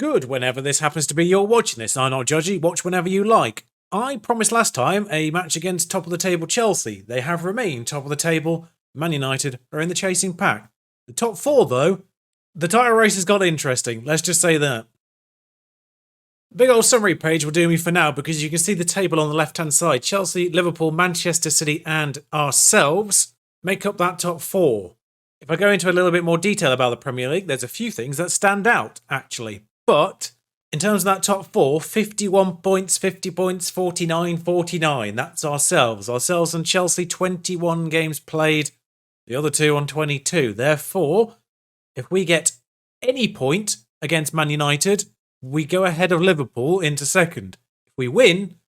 Good whenever this happens to be you're watching this. I'm not judgy, watch whenever you like. I promised last time a match against top of the table Chelsea. They have remained top of the table. Man United are in the chasing pack. The top four, though, the title race has got interesting, let's just say that. Big old summary page will do me for now because you can see the table on the left-hand side. Chelsea, Liverpool, Manchester City and ourselves make up that top four. If I go into a little bit more detail about the Premier League, there's a few things that stand out, actually. But in terms of that top four, 51 points, 50 points, 49, 49. That's ourselves. Ourselves and Chelsea, 21 games played. The other two on 22. Therefore, if we get any point against Man United, we go ahead of Liverpool into second. If we win,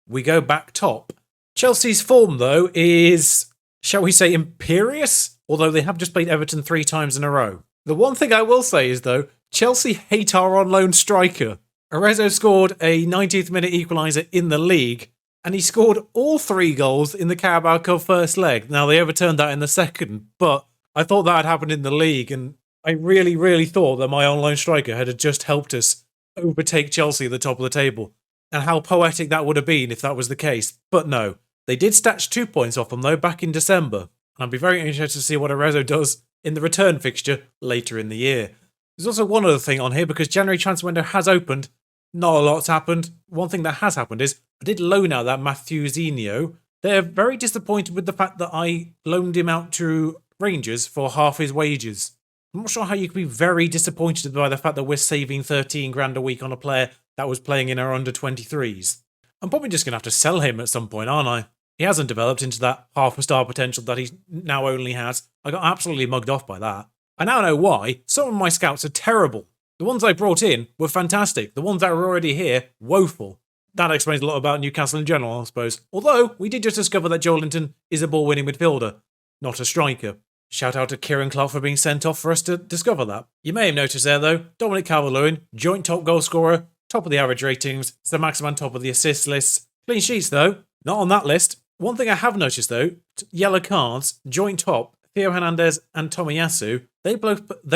we go back top. Chelsea's form, though, is, shall we say, imperious? Although they have just played Everton 3 times in a row. The one thing I will say is, though, Chelsea hate our on-loan striker. Arezzo scored a 90th minute equaliser in the league, and he scored all 3 goals in the Carabao Cup first leg. Now, they overturned that in the second, but I thought that had happened in the league, and I really thought that my on-loan striker had just helped us overtake Chelsea at the top of the table. And how poetic that would have been if that was the case. But no, they did snatch 2 points off them, though, back in December. And I'd be very interested to see what Arezzo does in the return fixture later in the year. There's also one other thing on here, because January transfer window has opened. Not a lot's happened. One thing that has happened is I did loan out that Matthewsinho. They're very disappointed with the fact that I loaned him out to Rangers for half his wages. I'm not sure how you can be very disappointed by the fact that we're saving 13 grand a week on a player that was playing in our under-23s. I'm probably just going to have to sell him at some point, aren't I? He hasn't developed into that half-a-star potential that he now only has. I got absolutely mugged off by that. I now know why. Some of my scouts are terrible. The ones I brought in were fantastic. The ones that were already here, woeful. That explains a lot about Newcastle in general, I suppose. Although, we did just discover that Joe Linton is a ball-winning midfielder, not a striker. Shout out to Kieran Clark for being sent off for us to discover that. You may have noticed there, though, Dominic Calvert-Lewin, joint top goal scorer, top of the average ratings, Sir Maximan top of the assist list. Clean sheets, though, not on that list. One thing I have noticed, though, yellow cards, joint top, Theo Hernandez and Tomiyasu, they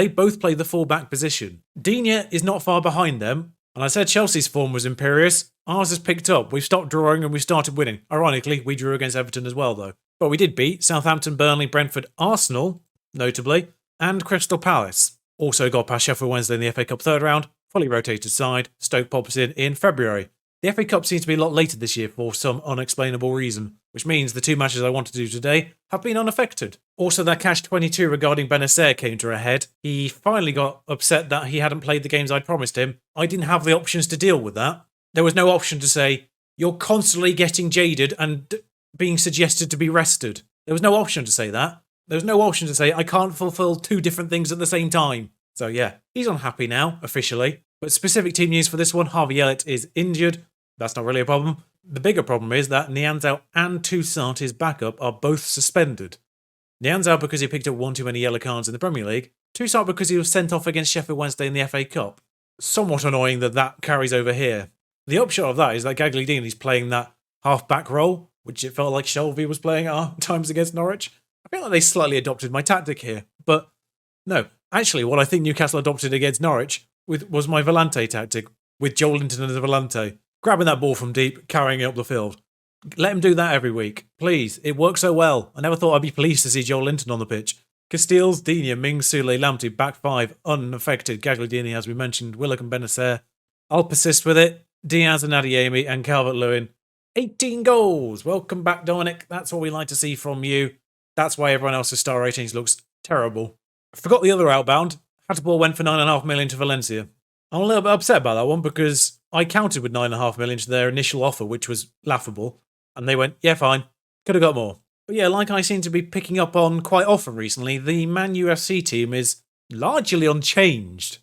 both play the full-back position. Digne is not far behind them, and I said Chelsea's form was imperious. Ours has picked up. We've stopped drawing and we've started winning. Ironically, we drew against Everton as well, though. But we did beat Southampton, Burnley, Brentford, Arsenal, notably, and Crystal Palace. Also got past Sheffield Wednesday in the FA Cup third round, fully rotated side. Stoke pops in February. The FA Cup seems to be a lot later this year for some unexplainable reason, which means the 2 matches I want to do today have been unaffected. Also, that catch-22 regarding Benacer came to a head. He finally got upset that he hadn't played the games I'd promised him. I didn't have the options to deal with that. There was no option to say, you're constantly getting jaded and being suggested to be rested. There was no option to say that. There was no option to say, I can't fulfill 2 different things at the same time. So yeah, he's unhappy now, officially. But specific team news for this one, Harvey Elliott is injured. That's not really a problem. The bigger problem is that Nianzou and Toussaint, his backup, are both suspended. Nianzou because he picked up 1 too many yellow cards in the Premier League. Toussaint because he was sent off against Sheffield Wednesday in the FA Cup. Somewhat annoying that carries over here. The upshot of that is that Gagliardini's playing that half-back role, which it felt like Shelvey was playing at times against Norwich. I feel like they slightly adopted my tactic here. But no, actually what I think Newcastle adopted against Norwich was my Volante tactic, with Joel Linton as a Volante. Grabbing that ball from deep, carrying it up the field. Let him do that every week. Please, it works so well. I never thought I'd be pleased to see Joel Linton on the pitch. Castiles, Digne, Mings, Soulé, Lamptey, back 5, unaffected. Gagliardini, as we mentioned, Willock and Benacer. I'll persist with it. Diaz and Adeyemi and Calvert-Lewin. 18 goals! Welcome back, Dominic. That's what we like to see from you. That's why everyone else's star ratings looks terrible. I forgot the other outbound. Hatterball went for 9.5 million to Valencia. I'm a little bit upset about that one because I counted with 9.5 million to their initial offer, which was laughable. And they went, yeah, fine. Could have got more. But yeah, like I seem to be picking up on quite often recently, the Man UFC team is largely unchanged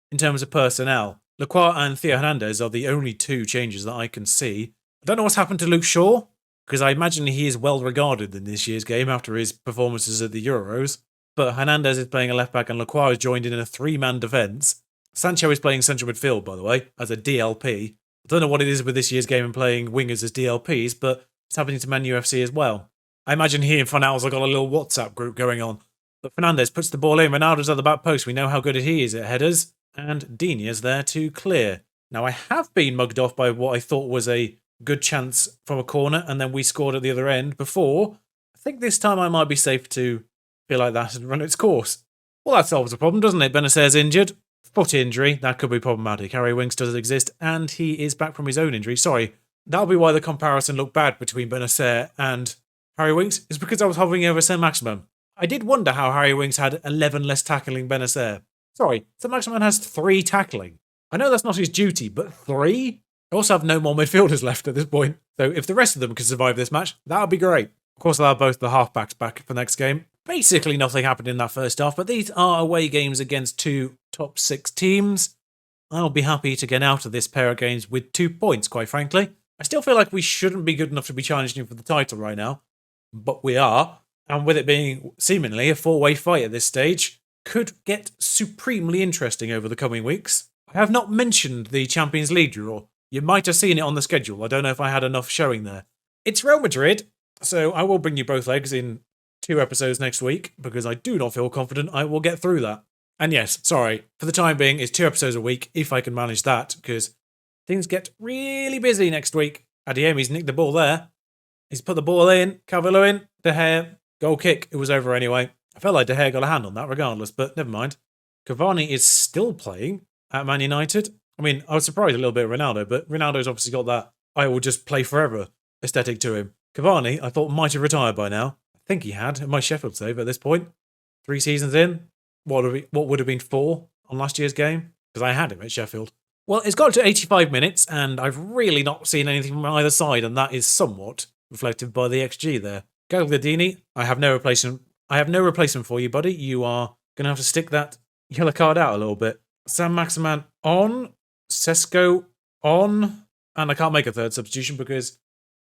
in terms of personnel. Lacroix and Theo Hernandez are the only 2 changes that I can see. I don't know what's happened to Luke Shaw, because I imagine he is well regarded in this year's game after his performances at the Euros. But Hernandez is playing a left-back and Lacroix is joined in a 3-man defence. Sancho is playing central midfield, by the way, as a DLP. I don't know what it is with this year's game and playing wingers as DLPs, but it's happening to Man UFC as well. I imagine he and Fornals have got a little WhatsApp group going on. But Fernandes puts the ball in, Ronaldo's at the back post. We know how good he is at headers. and Dini's there to clear. Now, I have been mugged off by what I thought was a good chance from a corner, and then we scored at the other end before. I think this time I might be safe to feel like that and run its course. Well, that solves the problem, doesn't it? Benacer's injured. Foot injury, that could be problematic. Harry Winks doesn't exist, and he is back from his own injury. Sorry, that'll be why the comparison looked bad between Benacer and Harry Winks, is because I was hovering over Saint-Maximin. I did wonder how Harry Winks had 11 less tackling Benacer. Sorry, Saint-Maximin has 3 tackling. I know that's not his duty, but 3? I also have no more midfielders left at this point, so if the rest of them can survive this match, that would be great. Of course, I'll have both the halfbacks back for next game. Basically nothing happened in that first half, but these are away games against 2 top 6 teams. I'll be happy to get out of this pair of games with 2 points, quite frankly. I still feel like we shouldn't be good enough to be challenging for the title right now, but we are, and with it being seemingly a 4-way fight at this stage, could get supremely interesting over the coming weeks. I have not mentioned the Champions League draw. You might have seen it on the schedule. I don't know if I had enough showing there. It's Real Madrid, so I will bring you both legs in 2 episodes next week, because I do not feel confident I will get through that. And yes, sorry, for the time being, it's 2 episodes a week, if I can manage that, because things get really busy next week. Adeyemi's nicked the ball there. He's put the ball in, Calvert-Lewin, De Gea, goal kick. It was over anyway. I felt like De Gea got a hand on that regardless, but never mind. Cavani is still playing at Man United. I mean, I was surprised a little bit at Ronaldo, but Ronaldo's obviously got that I will just play forever aesthetic to him. Cavani, I thought might have retired by now. I think he had in my Sheffield save at this point. 3 seasons in. What would have been 4 on last year's game? Because I had him at Sheffield. Well, it's got to 85 minutes, and I've really not seen anything from either side, and that is somewhat reflected by the XG there. Gagliardini, I have no replacement. I have no replacement for you, buddy. You are going to have to stick that yellow card out a little bit. Saint-Maximin on, Sesko on, and I can't make a third substitution because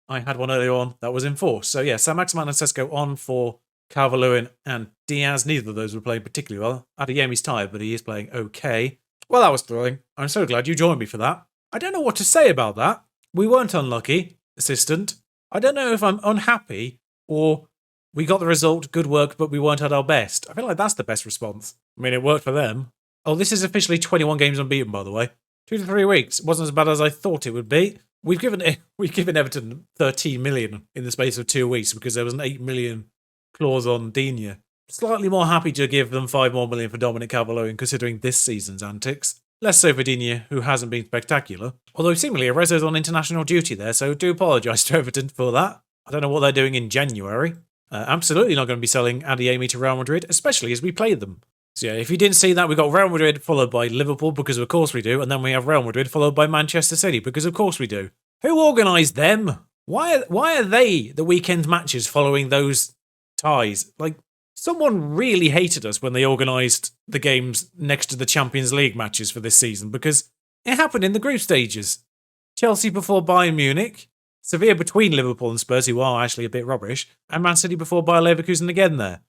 I had one earlier on that was in force. So yeah, Saint-Maximin and Sesko on for Calvert-Lewin and Diaz. Neither of those were playing particularly well. Adeyemi's tired, but he is playing okay. Well, that was thrilling. I'm so glad you joined me for that. I don't know what to say about that. We weren't unlucky, assistant. I don't know if I'm unhappy or we got the result, good work, but we weren't at our best. I feel like that's the best response. I mean, it worked for them. Oh, this is officially 21 games unbeaten, by the way. 2 to 3 weeks. It wasn't as bad as I thought it would be. We've given Everton 13 million in the space of 2 weeks because there was an 8 million clause on Digne. Slightly more happy to give them 5 more million for Dominic Calvert-Lewin considering this season's antics. Less so for Digne, who hasn't been spectacular. Although seemingly Arezzo's on international duty there, so do apologise to Everton for that. I don't know what they're doing in January. Absolutely not going to be selling Adeyemi to Real Madrid, especially as we play them. So yeah, if you didn't see that, we got Real Madrid followed by Liverpool, because of course we do, and then we have Real Madrid followed by Manchester City, because of course we do. Who organised them? Why are they the weekend matches following those ties? Like, someone really hated us when they organised the games next to the Champions League matches for this season, because it happened in the group stages. Chelsea before Bayern Munich, Sevilla between Liverpool and Spurs, who are actually a bit rubbish, and Man City before Bayer Leverkusen again there.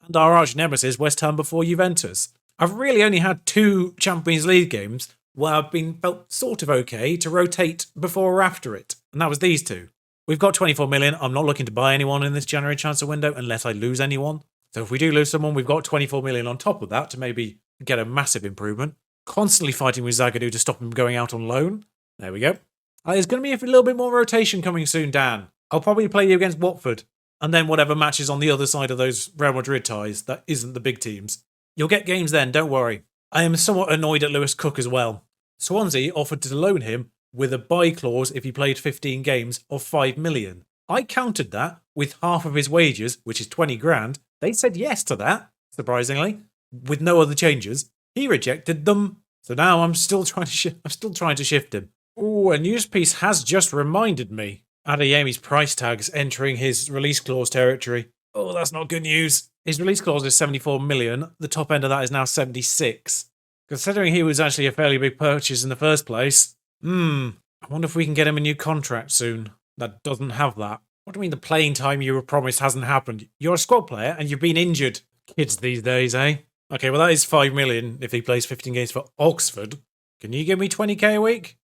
And our arch nemesis, West Ham before Juventus. I've really only had 2 Champions League games where I've been felt sort of okay to rotate before or after it, and that was these 2. We've got 24 million. I'm not looking to buy anyone in this January transfer window unless I lose anyone. So if we do lose someone, we've got 24 million on top of that to maybe get a massive improvement. Constantly fighting with Zagadou to stop him going out on loan. There we go. There's going to be a little bit more rotation coming soon, Dan. I'll probably play you against Watford, and then whatever matches on the other side of those Real Madrid ties that isn't the big teams. You'll get games then, don't worry. I am somewhat annoyed at Lewis Cook as well. Swansea offered to loan him with a buy clause if he played 15 games of 5 million. I countered that with half of his wages, which is 20 grand. They said yes to that, surprisingly, with no other changes. He rejected them, so now I'm still trying to shift him. Ooh, a news piece has just reminded me. Adeyemi's price tag's entering his release clause territory. Oh, that's not good news. His release clause is 74 million. The top end of that is now 76. Considering he was actually a fairly big purchase in the first place. I wonder if we can get him a new contract soon. That doesn't have that. What do you mean the playing time you were promised hasn't happened? You're a squad player and you've been injured. Kids these days, eh? Okay, well that is 5 million if he plays 15 games for Oxford. Can you give me 20k a week?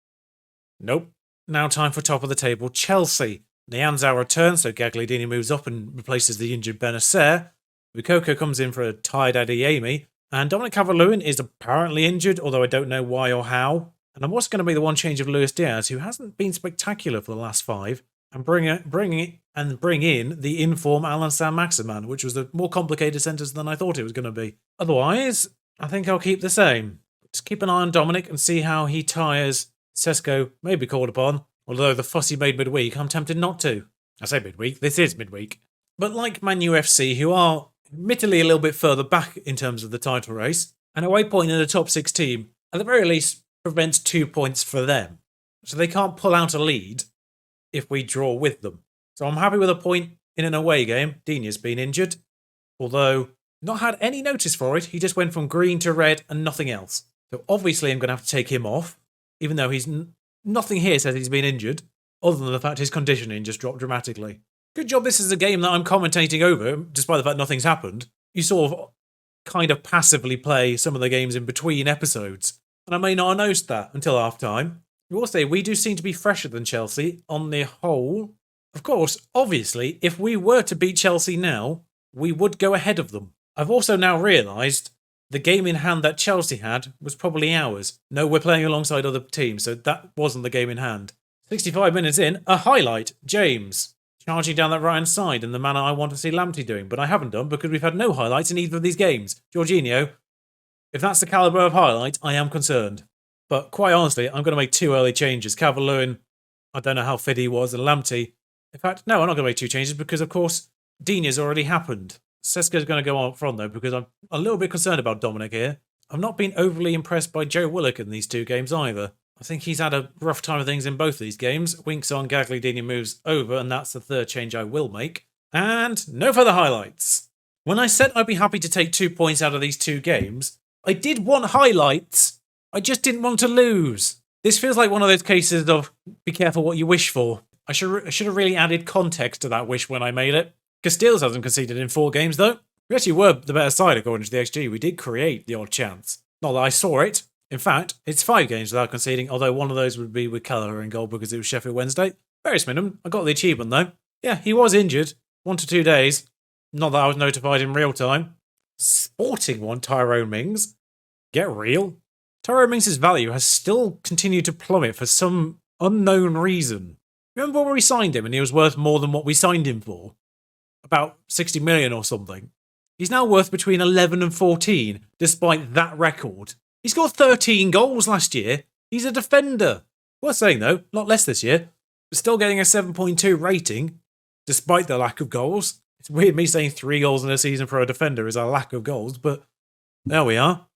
Nope. Now time for top of the table Chelsea. Nianzou returns, so Gagliardini moves up and replaces the injured Benacer. Bukoko comes in for a tired Adeyemi, And Dominic Calvert-Lewin is apparently injured, although I don't know why or how. And I'm also going to be the one change of Luis Diaz, who hasn't been spectacular for the last 5, and bring in the in-form Alan Saint-Maximin, which was a more complicated sentence than I thought it was going to be. Otherwise, I think I'll keep the same. Just keep an eye on Dominic and see how he tires. Sesko may be called upon, although the fuss he made midweek, I'm tempted not to. I say midweek, this is midweek. But like Man UFC, who are admittedly a little bit further back in terms of the title race, an away point in the top 6 team, at the very least, prevents 2 points for them. So they can't pull out a lead if we draw with them. So I'm happy with a point in an away game. Dina's been injured, although not had any notice for it. He just went from green to red and nothing else. So obviously I'm going to have to take him off, even though he's nothing here says he's been injured, other than the fact his conditioning just dropped dramatically. Good job this is a game that I'm commentating over, despite the fact nothing's happened. You sort of kind of passively play some of the games in between episodes, and I may not have noticed that until half-time. I will say, we do seem to be fresher than Chelsea on the whole. Of course, obviously, if we were to beat Chelsea now, we would go ahead of them. I've also now realised the game in hand that Chelsea had was probably ours. No, we're playing alongside other teams, so that wasn't the game in hand. 65 minutes in, a highlight, James. Charging down that right-hand side in the manner I want to see Lamptey doing, but I haven't done because we've had no highlights in either of these games. Jorginho, if that's the calibre of highlight, I am concerned. But quite honestly, I'm going to make 2 early changes. Calvert-Lewin, I don't know how fit he was, and Lamptey. In fact, no, I'm not going to make 2 changes because, of course, Dina's already happened. Sesko's going to go on front, though, because I'm a little bit concerned about Dominic here. I've not been overly impressed by Joe Willock in these 2 games either. I think he's had a rough time of things in both these games. Winks on, Gagliardini moves over, and that's the 3rd change I will make. And no further highlights. When I said I'd be happy to take 2 points out of these 2 games, I did want highlights. I just didn't want to lose. This feels like one of those cases of be careful what you wish for. I should have really added context to that wish when I made it. Casteels hasn't conceded in 4 games, though. We actually were the better side according to the XG. We did create the odd chance. Not that I saw it. In fact, it's 5 games without conceding, although one of those would be with Kelleher in goal because it was Sheffield Wednesday. Various minimum. I got the achievement, though. Yeah, he was injured. 1 to 2 days. Not that I was notified in real time. Sporting one, Tyrone Mings. Get real. Tyrone Mings' value has still continued to plummet for some unknown reason. Remember when we signed him and he was worth more than what we signed him for? About 60 million or something. He's now worth between 11 and 14, despite that record. He scored 13 goals last year. He's a defender. Worth saying, though, not less this year. But still getting a 7.2 rating, despite the lack of goals. It's weird me saying 3 goals in a season for a defender is a lack of goals, but there we are.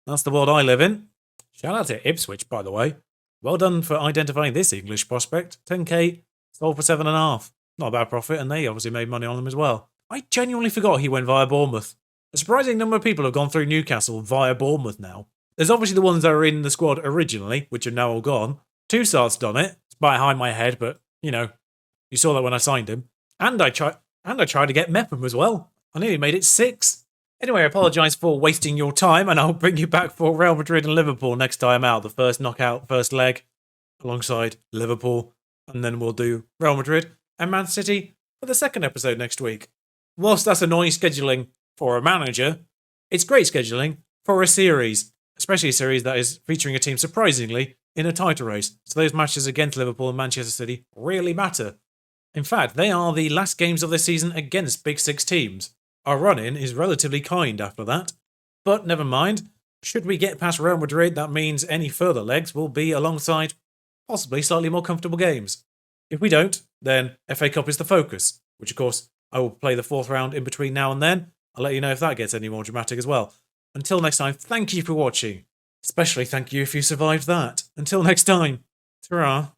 That's the world I live in. Shout out to Ipswich, by the way. Well done for identifying this English prospect. 10k, sold for 7.5. Not a bad profit, and they obviously made money on them as well. I genuinely forgot he went via Bournemouth. A surprising number of people have gone through Newcastle via Bournemouth now. There's obviously the ones that were in the squad originally, which are now all gone. Toussaint's done it. It's behind my head, but, you know, you saw that when I signed him. And I tried to get Mepham as well. I nearly made it 6. Anyway, I apologise for wasting your time, and I'll bring you back for Real Madrid and Liverpool next time out. The first knockout, first leg, alongside Liverpool. And then we'll do Real Madrid and Man City for the 2nd episode next week. Whilst that's annoying scheduling for a manager, it's great scheduling for a series. Especially a series that is featuring a team, surprisingly, in a title race. So those matches against Liverpool and Manchester City really matter. In fact, they are the last games of this season against Big 6 teams. Our run-in is relatively kind after that. But never mind. Should we get past Real Madrid, that means any further legs will be alongside possibly slightly more comfortable games. If we don't, then FA Cup is the focus, which of course I will play the 4th round in between now and then. I'll let you know if that gets any more dramatic as well. Until next time, thank you for watching. Especially thank you if you survived that. Until next time, ta-ra.